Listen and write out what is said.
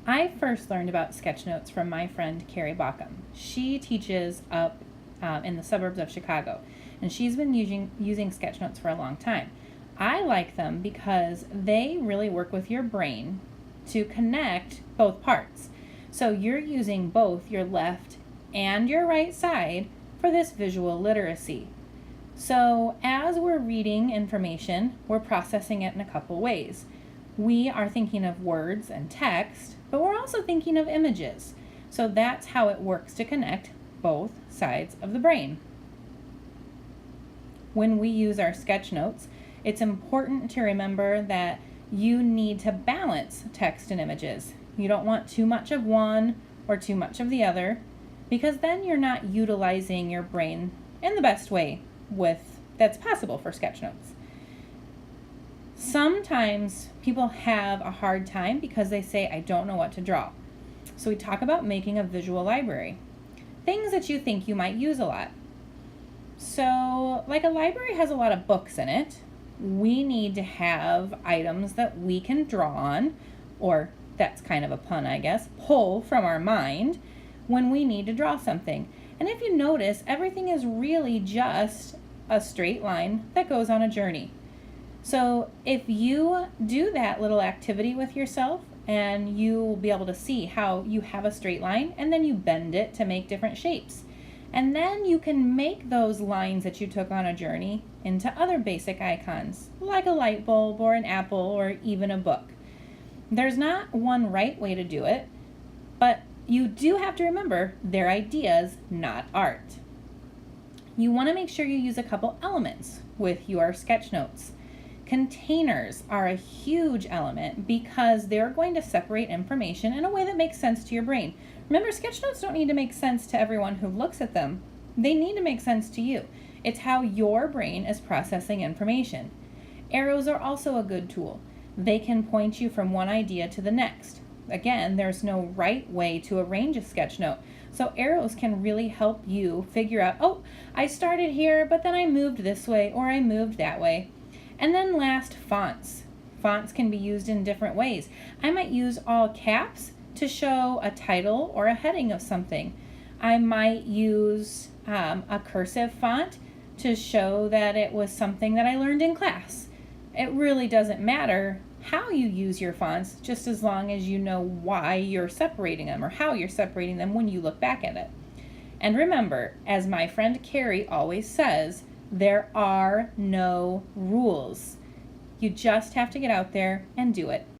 I first learned about sketchnotes from my friend Carrie Baughcum. She teaches up in the suburbs of Chicago, and she's been using sketchnotes for a long time. I like them because they really work with your brain to connect both parts. So you're using both your left and your right side for this visual literacy. So as we're reading information, we're processing it in a couple ways. We are thinking of words and text, but we're also thinking of images. So that's how it works to connect both sides of the brain. When we use our sketch notes, it's important to remember that you need to balance text and images. You don't want too much of one or too much of the other, because then you're not utilizing your brain in the best way that's possible for sketchnotes. Sometimes people have a hard time because they say, I don't know what to draw. So we talk about making a visual library. Things that you think you might use a lot. So, like a library has a lot of books in it, we need to have items that we can draw on, or that's kind of a pun, I guess, pull from our mind when we need to draw something. And if you notice, everything is really just a straight line that goes on a journey. So if you do that little activity with yourself, and you'll be able to see how you have a straight line and then you bend it to make different shapes. And then you can make those lines that you took on a journey into other basic icons, like a light bulb or an apple or even a book. There's not one right way to do it, but you do have to remember they're ideas, not art. You want to make sure you use a couple elements with your sketch notes. Containers are a huge element because they're going to separate information in a way that makes sense to your brain. Remember, sketchnotes don't need to make sense to everyone who looks at them. They need to make sense to you. It's how your brain is processing information. Arrows are also a good tool. They can point you from one idea to the next. Again, there's no right way to arrange a sketch note. So arrows can really help you figure out, oh, I started here, but then I moved this way or I moved that way. And then last, fonts. Fonts can be used in different ways. I might use all caps to show a title or a heading of something. I might use a cursive font to show that it was something that I learned in class. It really doesn't matter how you use your fonts, just as long as you know why you're separating them or how you're separating them when you look back at it. And remember, as my friend Carrie always says, there are no rules. You just have to get out there and do it.